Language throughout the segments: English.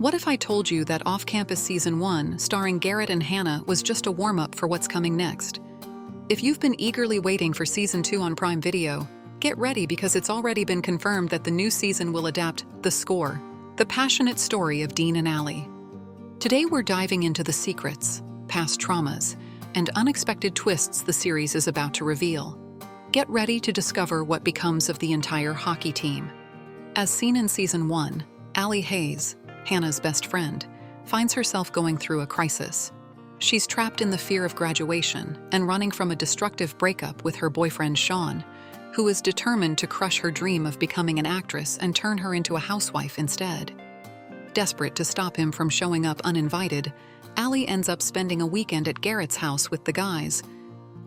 What if I told you that Off-Campus Season 1, starring Garrett and Hannah, was just a warm-up for what's coming next? If you've been eagerly waiting for Season 2 on Prime Video, get ready because it's already been confirmed that the new season will adapt The Score, the passionate story of Dean and Allie. Today we're diving into the secrets, past traumas, and unexpected twists the series is about to reveal. Get ready to discover what becomes of the entire hockey team. As seen in Season 1, Allie Hayes, Hannah's best friend, finds herself going through a crisis. She's trapped in the fear of graduation and running from a destructive breakup with her boyfriend Sean, who is determined to crush her dream of becoming an actress and turn her into a housewife instead. Desperate to stop him from showing up uninvited, Allie ends up spending a weekend at Garrett's house with the guys.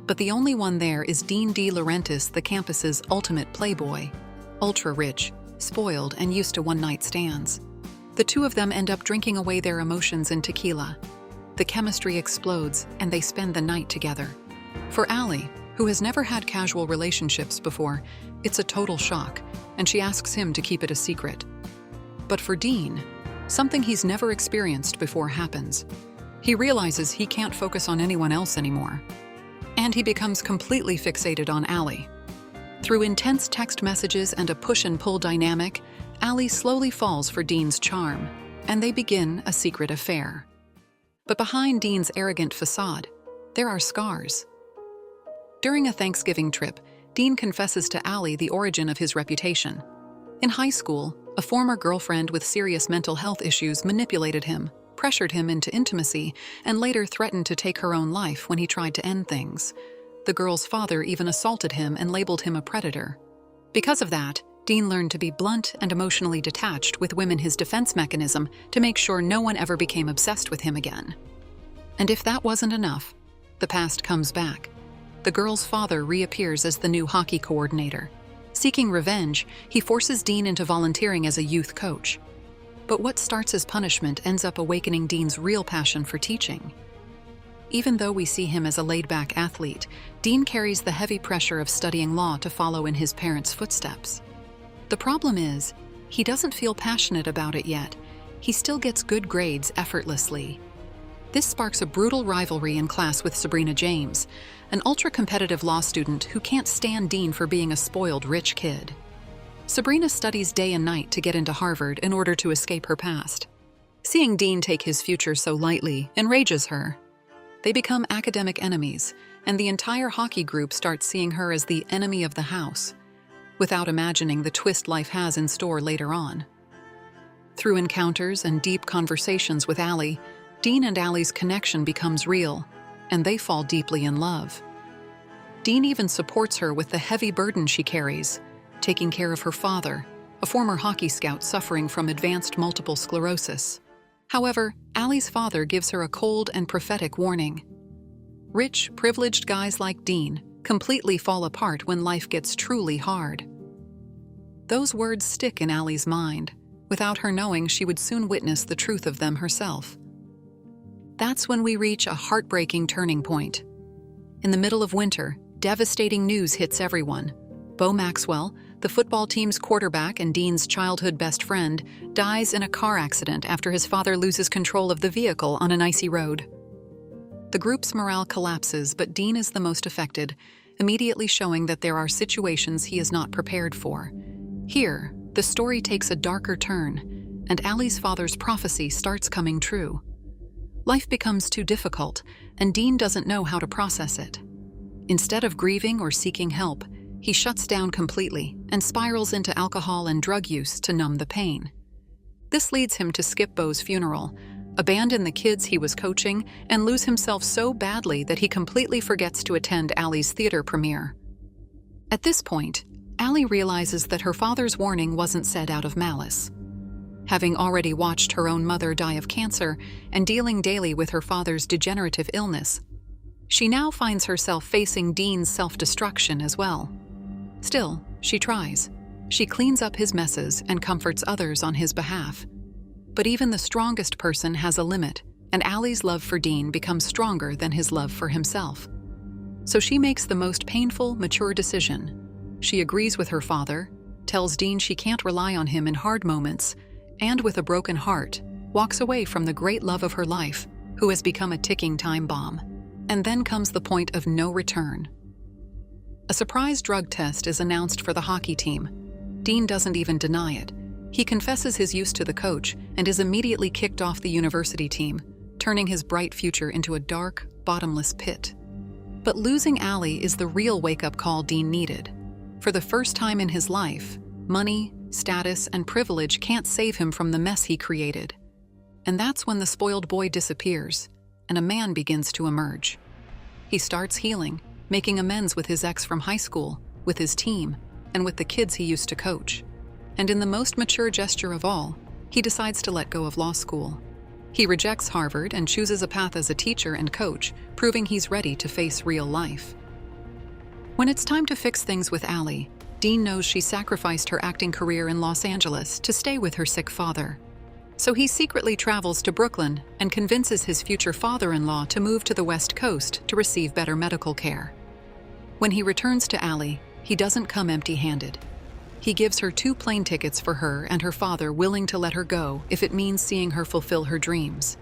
But the only one there is Dean de Laurentis, the campus's ultimate playboy. Ultra-rich, spoiled, and used to one-night stands. The two of them end up drinking away their emotions in tequila. The chemistry explodes, and they spend the night together. For Allie, who has never had casual relationships before, it's a total shock, and she asks him to keep it a secret. But for Dean, something he's never experienced before happens. He realizes he can't focus on anyone else anymore. And he becomes completely fixated on Allie. Through intense text messages and a push-and-pull dynamic, Allie slowly falls for Dean's charm, and they begin a secret affair. But behind Dean's arrogant facade, there are scars. During a Thanksgiving trip, Dean confesses to Allie the origin of his reputation. In high school, a former girlfriend with serious mental health issues manipulated him, pressured him into intimacy, and later threatened to take her own life when he tried to end things. The girl's father even assaulted him and labeled him a predator. Because of that, Dean learned to be blunt and emotionally detached, with women his defense mechanism to make sure no one ever became obsessed with him again. And if that wasn't enough, the past comes back. The girl's father reappears as the new hockey coordinator. Seeking revenge, he forces Dean into volunteering as a youth coach. But what starts as punishment ends up awakening Dean's real passion for teaching. Even though we see him as a laid-back athlete, Dean carries the heavy pressure of studying law to follow in his parents' footsteps. The problem is, he doesn't feel passionate about it yet. He still gets good grades effortlessly. This sparks a brutal rivalry in class with Sabrina James, an ultra-competitive law student who can't stand Dean for being a spoiled rich kid. Sabrina studies day and night to get into Harvard in order to escape her past. Seeing Dean take his future so lightly enrages her. They become academic enemies, and the entire hockey group starts seeing her as the enemy of the house, without imagining the twist life has in store later on. Through encounters and deep conversations with Allie, Dean and Allie's connection becomes real, and they fall deeply in love. Dean even supports her with the heavy burden she carries, taking care of her father, a former hockey scout suffering from advanced multiple sclerosis. However, Allie's father gives her a cold and prophetic warning. Rich, privileged guys like Dean completely fall apart when life gets truly hard. Those words stick in Allie's mind. Without her knowing, she would soon witness the truth of them herself. That's when we reach a heartbreaking turning point. In the middle of winter, devastating news hits everyone. Bo Maxwell, the football team's quarterback and Dean's childhood best friend, dies in a car accident after his father loses control of the vehicle on an icy road. The group's morale collapses, but Dean is the most affected, immediately showing that there are situations he is not prepared for. Here, the story takes a darker turn, and Allie's father's prophecy starts coming true. Life becomes too difficult, and Dean doesn't know how to process it. Instead of grieving or seeking help, he shuts down completely and spirals into alcohol and drug use to numb the pain. This leads him to skip Bo's funeral, abandon the kids he was coaching, and lose himself so badly that he completely forgets to attend Allie's theater premiere. At this point, Allie realizes that her father's warning wasn't said out of malice. Having already watched her own mother die of cancer and dealing daily with her father's degenerative illness, she now finds herself facing Dean's self-destruction as well. Still, she tries. She cleans up his messes and comforts others on his behalf. But even the strongest person has a limit, and Allie's love for Dean becomes stronger than his love for himself. So she makes the most painful, mature decision. She agrees with her father, tells Dean she can't rely on him in hard moments, and with a broken heart, walks away from the great love of her life, who has become a ticking time bomb. And then comes the point of no return. A surprise drug test is announced for the hockey team. Dean doesn't even deny it. He confesses his use to the coach and is immediately kicked off the university team, turning his bright future into a dark, bottomless pit. But losing Allie is the real wake-up call Dean needed. For the first time in his life, money, status, and privilege can't save him from the mess he created. And that's when the spoiled boy disappears, and a man begins to emerge. He starts healing, making amends with his ex from high school, with his team, and with the kids he used to coach. And in the most mature gesture of all, he decides to let go of law school. He rejects Harvard and chooses a path as a teacher and coach, proving he's ready to face real life. When it's time to fix things with Allie, Dean knows she sacrificed her acting career in Los Angeles to stay with her sick father. So he secretly travels to Brooklyn and convinces his future father-in-law to move to the West Coast to receive better medical care. When he returns to Allie, he doesn't come empty-handed. He gives her 2 plane tickets for her and her father, willing to let her go if it means seeing her fulfill her dreams.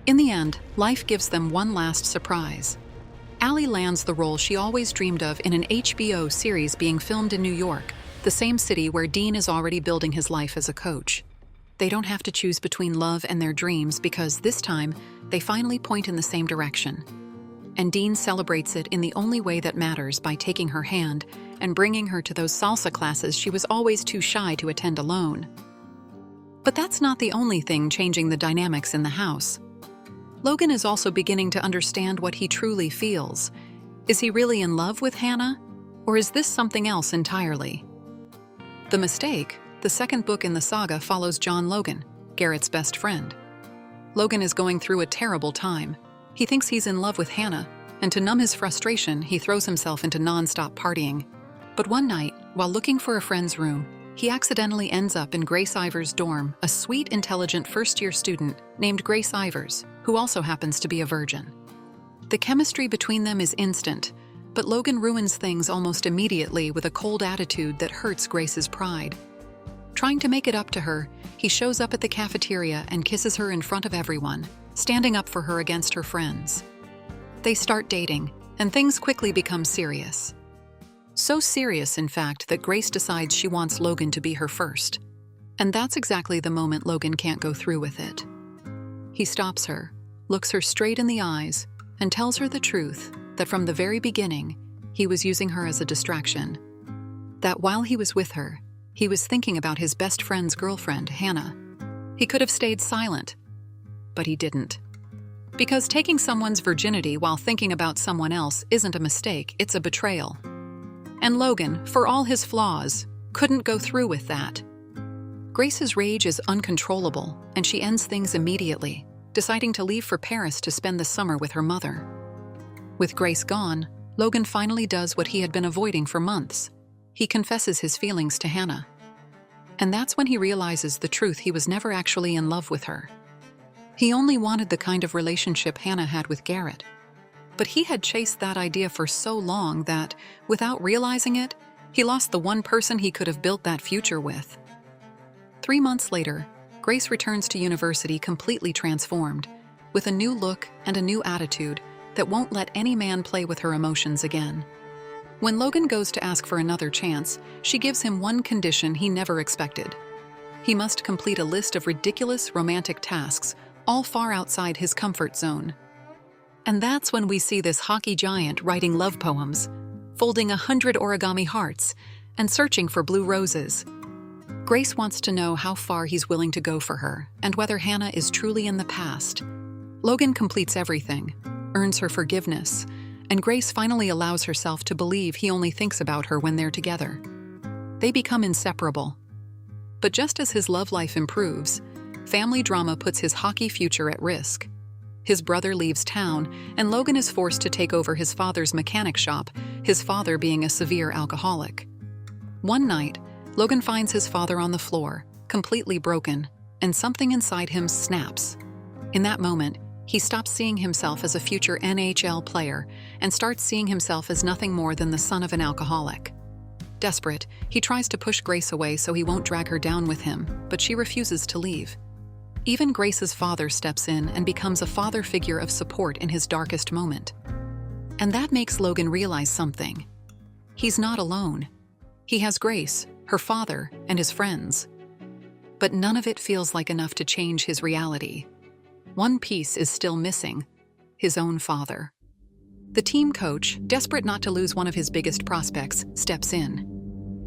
In the end, life gives them one last surprise. Allie lands the role she always dreamed of in an HBO series being filmed in New York, the same city where Dean is already building his life as a coach. They don't have to choose between love and their dreams because this time, they finally point in the same direction. And Dean celebrates it in the only way that matters, by taking her hand and bringing her to those salsa classes she was always too shy to attend alone. But that's not the only thing changing the dynamics in the house. Logan is also beginning to understand what he truly feels. Is he really in love with Hannah? Or is this something else entirely? The Mistake, the second book in the saga, follows John Logan, Garrett's best friend. Logan is going through a terrible time. He thinks he's in love with Hannah, and to numb his frustration, he throws himself into non-stop partying. But one night, while looking for a friend's room, he accidentally ends up in Grace Ivers' dorm, a sweet, intelligent first-year student named Grace Ivers, who also happens to be a virgin. The chemistry between them is instant, but Logan ruins things almost immediately with a cold attitude that hurts Grace's pride. Trying to make it up to her, he shows up at the cafeteria and kisses her in front of everyone, standing up for her against her friends. They start dating, and things quickly become serious. So serious, in fact, that Grace decides she wants Logan to be her first. And that's exactly the moment Logan can't go through with it. He stops her, looks her straight in the eyes, and tells her the truth, that from the very beginning, he was using her as a distraction. That while he was with her, he was thinking about his best friend's girlfriend, Hannah. He could have stayed silent, but he didn't. Because taking someone's virginity while thinking about someone else isn't a mistake, it's a betrayal. And Logan, for all his flaws, couldn't go through with that. Grace's rage is uncontrollable, and she ends things immediately, deciding to leave for Paris to spend the summer with her mother. With Grace gone, Logan finally does what he had been avoiding for months. He confesses his feelings to Hannah. And that's when he realizes the truth: he was never actually in love with her. He only wanted the kind of relationship Hannah had with Garrett. But he had chased that idea for so long that, without realizing it, he lost the one person he could have built that future with. 3 months later, Grace returns to university completely transformed, with a new look and a new attitude that won't let any man play with her emotions again. When Logan goes to ask for another chance, she gives him one condition he never expected. He must complete a list of ridiculous romantic tasks, all far outside his comfort zone. And that's when we see this hockey giant writing love poems, folding 100 origami hearts, and searching for blue roses. Grace wants to know how far he's willing to go for her, and whether Hannah is truly in the past. Logan completes everything, earns her forgiveness, and Grace finally allows herself to believe he only thinks about her when they're together. They become inseparable. But just as his love life improves, family drama puts his hockey future at risk. His brother leaves town, and Logan is forced to take over his father's mechanic shop, his father being a severe alcoholic. One night, Logan finds his father on the floor, completely broken, and something inside him snaps. In that moment, he stops seeing himself as a future NHL player and starts seeing himself as nothing more than the son of an alcoholic. Desperate, he tries to push Grace away so he won't drag her down with him, but she refuses to leave. Even Grace's father steps in and becomes a father figure of support in his darkest moment. And that makes Logan realize something. He's not alone. He has Grace, her father, and his friends. But none of it feels like enough to change his reality. One piece is still missing: his own father. The team coach, desperate not to lose one of his biggest prospects, steps in.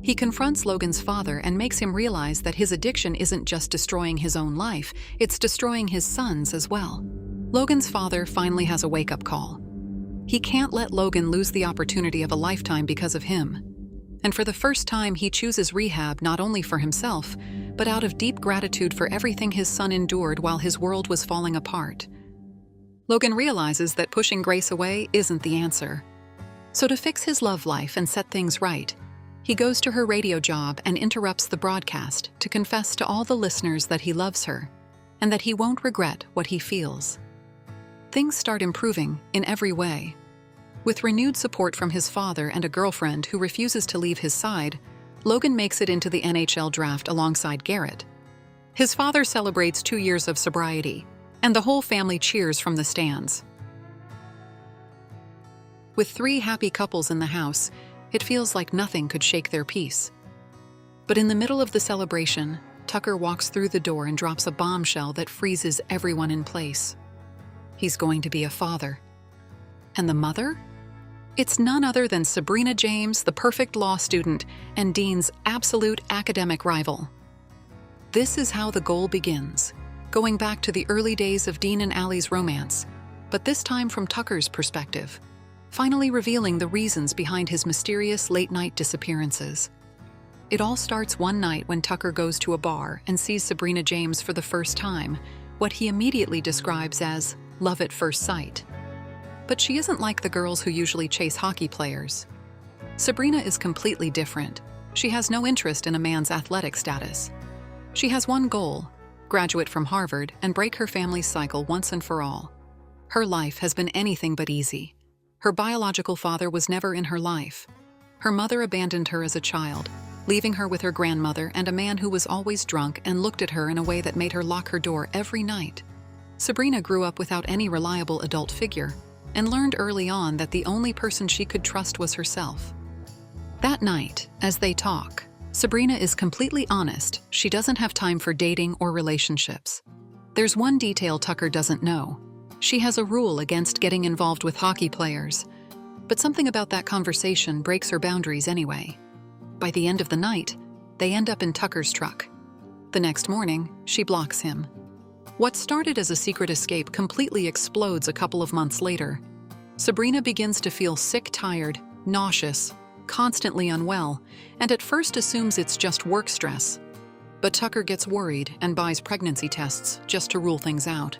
He confronts Logan's father and makes him realize that his addiction isn't just destroying his own life, it's destroying his son's as well. Logan's father finally has a wake-up call. He can't let Logan lose the opportunity of a lifetime because of him. And for the first time, he chooses rehab not only for himself, but out of deep gratitude for everything his son endured while his world was falling apart. Logan realizes that pushing Grace away isn't the answer. So to fix his love life and set things right, he goes to her radio job and interrupts the broadcast to confess to all the listeners that he loves her and that he won't regret what he feels. Things start improving in every way. With renewed support from his father and a girlfriend who refuses to leave his side, Logan makes it into the NHL draft alongside Garrett. His father celebrates 2 years of sobriety, and the whole family cheers from the stands. With 3 happy couples in the house, it feels like nothing could shake their peace. But in the middle of the celebration, Tucker walks through the door and drops a bombshell that freezes everyone in place. He's going to be a father. And the mother? It's none other than Sabrina James, the perfect law student, and Dean's absolute academic rival. This is how the goal begins, going back to the early days of Dean and Allie's romance, but this time from Tucker's perspective, finally revealing the reasons behind his mysterious late-night disappearances. It all starts one night when Tucker goes to a bar and sees Sabrina James for the first time, what he immediately describes as love at first sight. But she isn't like the girls who usually chase hockey players. Sabrina is completely different. She has no interest in a man's athletic status. She has one goal: graduate from Harvard and break her family's cycle once and for all. Her life has been anything but easy. Her biological father was never in her life. Her mother abandoned her as a child, leaving her with her grandmother and a man who was always drunk and looked at her in a way that made her lock her door every night. Sabrina grew up without any reliable adult figure and learned early on that the only person she could trust was herself. That night, as they talk, Sabrina is completely honest. She doesn't have time for dating or relationships. There's one detail Tucker doesn't know. She has a rule against getting involved with hockey players, but something about that conversation breaks her boundaries anyway. By the end of the night, they end up in Tucker's truck. The next morning, she blocks him. What started as a secret escape completely explodes a couple of months later. Sabrina begins to feel sick, tired, nauseous, constantly unwell, and at first assumes it's just work stress. But Tucker gets worried and buys pregnancy tests just to rule things out.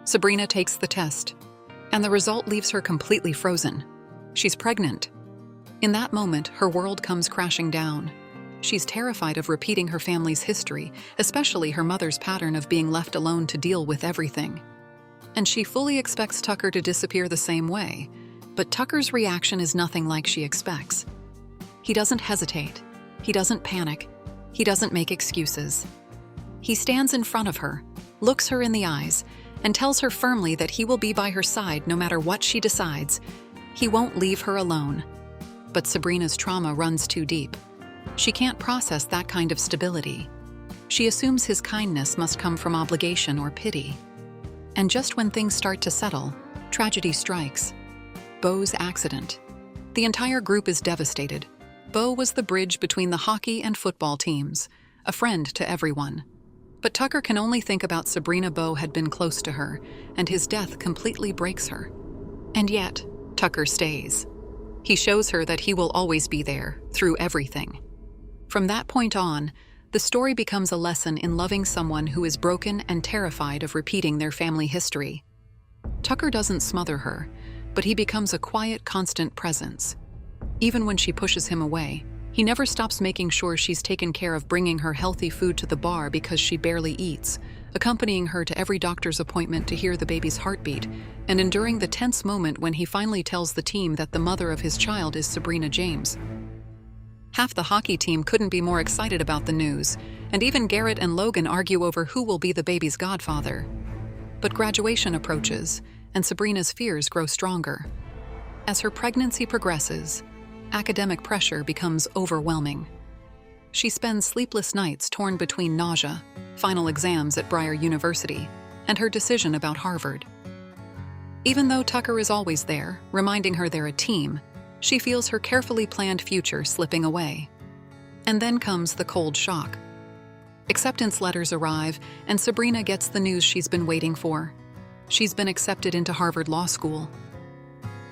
Sabrina takes the test, and the result leaves her completely frozen. She's pregnant. In that moment, her world comes crashing down. She's terrified of repeating her family's history, especially her mother's pattern of being left alone to deal with everything. And she fully expects Tucker to disappear the same way, but Tucker's reaction is nothing like she expects. He doesn't hesitate. He doesn't panic. He doesn't make excuses. He stands in front of her, looks her in the eyes, and tells her firmly that he will be by her side no matter what she decides. He won't leave her alone. But Sabrina's trauma runs too deep. She can't process that kind of stability. She assumes his kindness must come from obligation or pity. And just when things start to settle, tragedy strikes. Beau's accident. The entire group is devastated. Beau was the bridge between the hockey and football teams, a friend to everyone. But Tucker can only think about Sabrina. Beau had been close to her, and his death completely breaks her. And yet, Tucker stays. He shows her that he will always be there, through everything. From that point on, the story becomes a lesson in loving someone who is broken and terrified of repeating their family history. Tucker doesn't smother her, but he becomes a quiet, constant presence. Even when she pushes him away, he never stops making sure she's taken care of, bringing her healthy food to the bar because she barely eats, accompanying her to every doctor's appointment to hear the baby's heartbeat, and enduring the tense moment when he finally tells the team that the mother of his child is Sabrina James. Half the hockey team couldn't be more excited about the news, and even Garrett and Logan argue over who will be the baby's godfather. But graduation approaches, and Sabrina's fears grow stronger. As her pregnancy progresses, academic pressure becomes overwhelming. She spends sleepless nights torn between nausea, final exams at Briar University, and her decision about Harvard. Even though Tucker is always there, reminding her they're a team, she feels her carefully planned future slipping away. And then comes the cold shock. Acceptance letters arrive, and Sabrina gets the news she's been waiting for. She's been accepted into Harvard Law School.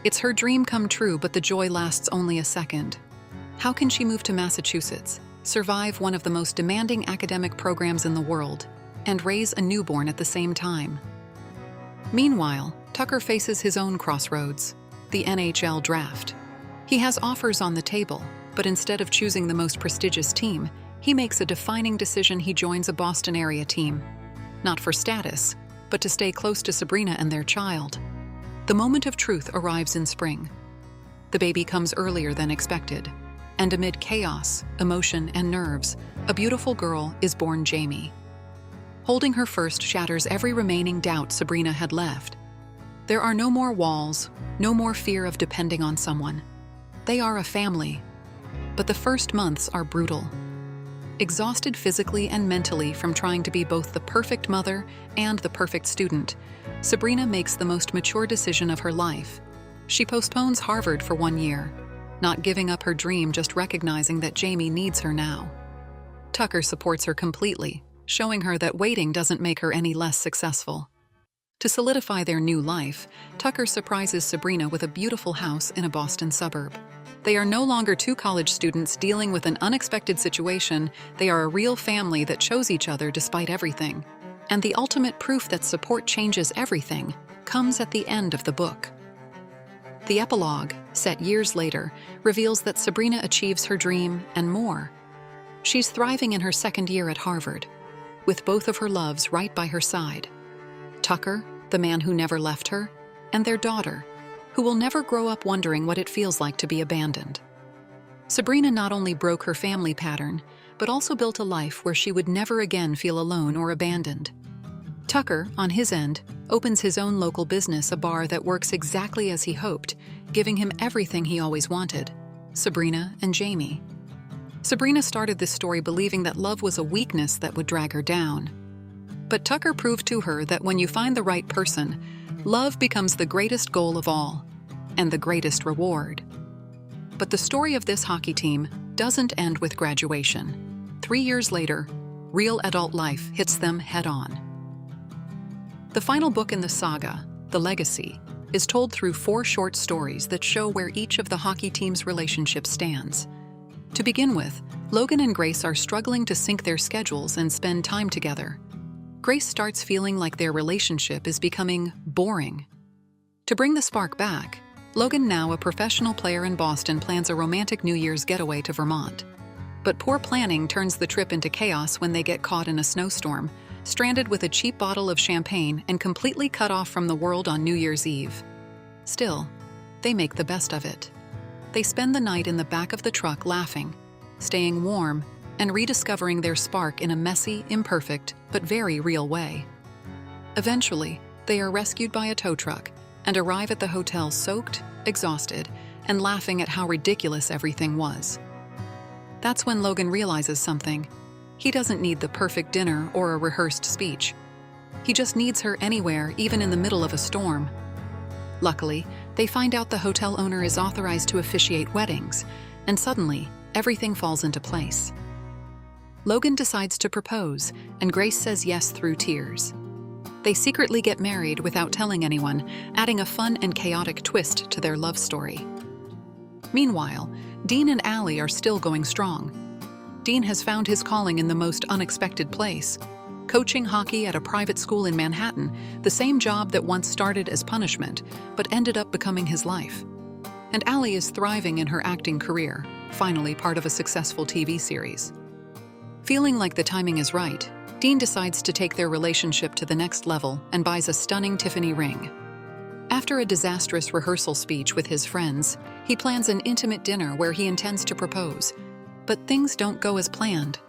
It's her dream come true, but the joy lasts only a second. How can she move to Massachusetts, survive one of the most demanding academic programs in the world, and raise a newborn at the same time? Meanwhile, Tucker faces his own crossroads, the NHL draft. He has offers on the table, but instead of choosing the most prestigious team, he makes a defining decision: he joins a Boston area team. Not for status, but to stay close to Sabrina and their child. The moment of truth arrives in spring. The baby comes earlier than expected, and amid chaos, emotion, and nerves, a beautiful girl is born, Jamie. Holding her first shatters every remaining doubt Sabrina had left. There are no more walls, no more fear of depending on someone. They are a family. But the first months are brutal. Exhausted physically and mentally from trying to be both the perfect mother and the perfect student, Sabrina makes the most mature decision of her life. She postpones Harvard for 1 year, not giving up her dream, just recognizing that Jamie needs her now. Tucker supports her completely, showing her that waiting doesn't make her any less successful. To solidify their new life, Tucker surprises Sabrina with a beautiful house in a Boston suburb. They are no longer two college students dealing with an unexpected situation. They are a real family that chose each other despite everything. And the ultimate proof that support changes everything comes at the end of the book. The epilogue, set years later, reveals that Sabrina achieves her dream and more. She's thriving in her second year at Harvard, with both of her loves right by her side. Tucker, the man who never left her, and their daughter, who will never grow up wondering what it feels like to be abandoned. Sabrina not only broke her family pattern, but also built a life where she would never again feel alone or abandoned. Tucker, on his end, opens his own local business, a bar that works exactly as he hoped, giving him everything he always wanted: Sabrina and Jamie. Sabrina started this story believing that love was a weakness that would drag her down. But Tucker proved to her that when you find the right person, love becomes the greatest goal of all, and the greatest reward. But the story of this hockey team doesn't end with graduation. 3 years later, real adult life hits them head-on. The final book in the saga, The Legacy, is told through 4 short stories that show where each of the hockey team's relationship stands. To begin with, Logan and Grace are struggling to sync their schedules and spend time together. Grace starts feeling like their relationship is becoming boring. To bring the spark back, Logan, now a professional player in Boston, plans a romantic New Year's getaway to Vermont. But poor planning turns the trip into chaos when they get caught in a snowstorm, stranded with a cheap bottle of champagne and completely cut off from the world on New Year's Eve. Still, they make the best of it. They spend the night in the back of the truck laughing, staying warm, and rediscovering their spark in a messy, imperfect, but very real way. Eventually, they are rescued by a tow truck and arrive at the hotel soaked, exhausted, and laughing at how ridiculous everything was. That's when Logan realizes something. He doesn't need the perfect dinner or a rehearsed speech. He just needs her anywhere, even in the middle of a storm. Luckily, they find out the hotel owner is authorized to officiate weddings, and suddenly, everything falls into place. Logan decides to propose, and Grace says yes through tears. They secretly get married without telling anyone, adding a fun and chaotic twist to their love story. Meanwhile, Dean and Allie are still going strong. Dean has found his calling in the most unexpected place, coaching hockey at a private school in Manhattan, the same job that once started as punishment, but ended up becoming his life. And Allie is thriving in her acting career, finally part of a successful TV series. Feeling like the timing is right, Dean decides to take their relationship to the next level and buys a stunning Tiffany ring. After a disastrous rehearsal speech with his friends, he plans an intimate dinner where he intends to propose. But things don't go as planned.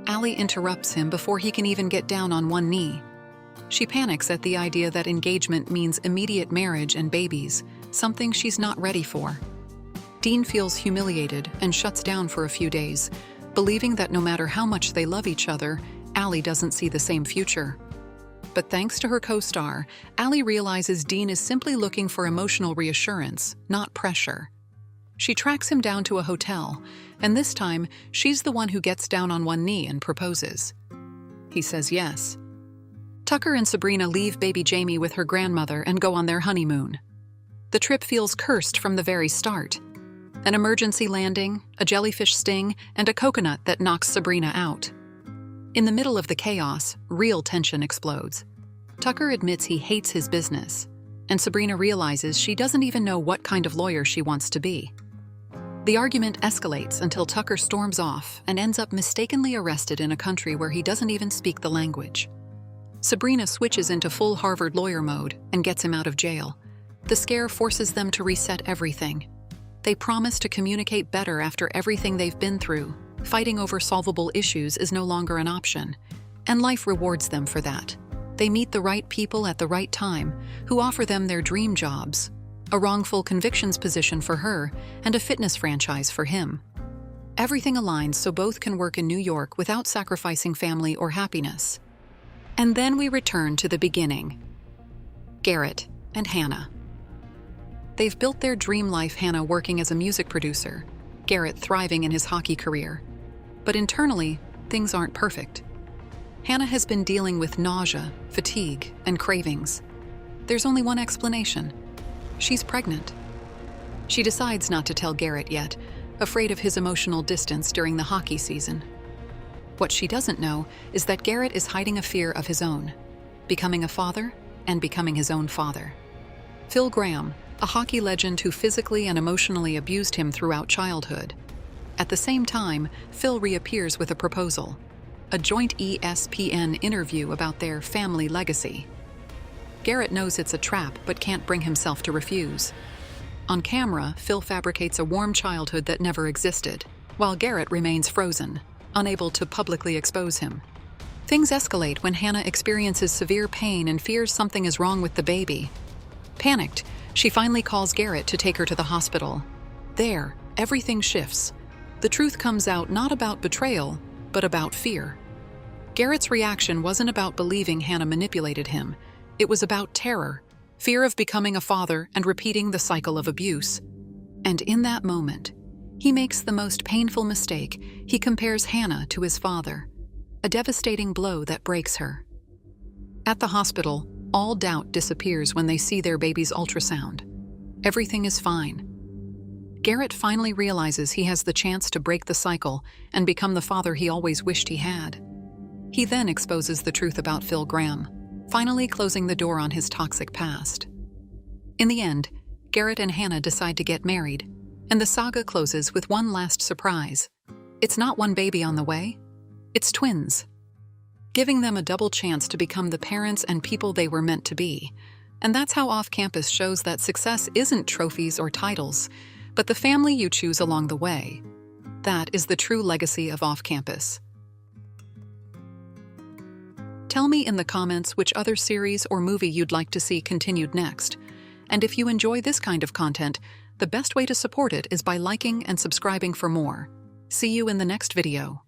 Allie interrupts him before he can even get down on one knee. She panics at the idea that engagement means immediate marriage and babies, something she's not ready for. Dean feels humiliated and shuts down for a few days, believing that no matter how much they love each other, Allie doesn't see the same future. But thanks to her co-star, Allie realizes Dean is simply looking for emotional reassurance, not pressure. She tracks him down to a hotel, and this time, she's the one who gets down on one knee and proposes. He says yes. Tucker and Sabrina leave baby Jamie with her grandmother and go on their honeymoon. The trip feels cursed from the very start. An emergency landing, a jellyfish sting, and a coconut that knocks Sabrina out. In the middle of the chaos, real tension explodes. Tucker admits he hates his business, and Sabrina realizes she doesn't even know what kind of lawyer she wants to be. The argument escalates until Tucker storms off and ends up mistakenly arrested in a country where he doesn't even speak the language. Sabrina switches into full Harvard lawyer mode and gets him out of jail. The scare forces them to reset everything. They promise to communicate better after everything they've been through. Fighting over solvable issues is no longer an option, and life rewards them for that. They meet the right people at the right time, who offer them their dream jobs, a wrongful convictions position for her, and a fitness franchise for him. Everything aligns so both can work in New York without sacrificing family or happiness. And then we return to the beginning. Garrett and Hannah. They've built their dream life, Hannah working as a music producer, Garrett thriving in his hockey career. But internally, things aren't perfect. Hannah has been dealing with nausea, fatigue, and cravings. There's only one explanation. She's pregnant. She decides not to tell Garrett yet, afraid of his emotional distance during the hockey season. What she doesn't know is that Garrett is hiding a fear of his own, becoming a father and becoming his own father. Phil Graham, a hockey legend who physically and emotionally abused him throughout childhood. At the same time, Phil reappears with a proposal, a joint ESPN interview about their family legacy. Garrett knows it's a trap but can't bring himself to refuse. On camera, Phil fabricates a warm childhood that never existed, while Garrett remains frozen, unable to publicly expose him. Things escalate when Hannah experiences severe pain and fears something is wrong with the baby. Panicked, she finally calls Garrett to take her to the hospital. There, everything shifts. The truth comes out not about betrayal, but about fear. Garrett's reaction wasn't about believing Hannah manipulated him. It was about terror, fear of becoming a father and repeating the cycle of abuse. And in that moment, he makes the most painful mistake. He compares Hannah to his father, a devastating blow that breaks her. At the hospital, all doubt disappears when they see their baby's ultrasound. Everything is fine. Garrett finally realizes he has the chance to break the cycle and become the father he always wished he had. He then exposes the truth about Phil Graham, finally closing the door on his toxic past. In the end, Garrett and Hannah decide to get married, and the saga closes with one last surprise. It's not one baby on the way, it's twins, giving them a double chance to become the parents and people they were meant to be. And that's how Off-Campus shows that success isn't trophies or titles, but the family you choose along the way. That is the true legacy of Off-Campus. Tell me in the comments which other series or movie you'd like to see continued next. And if you enjoy this kind of content, the best way to support it is by liking and subscribing for more. See you in the next video.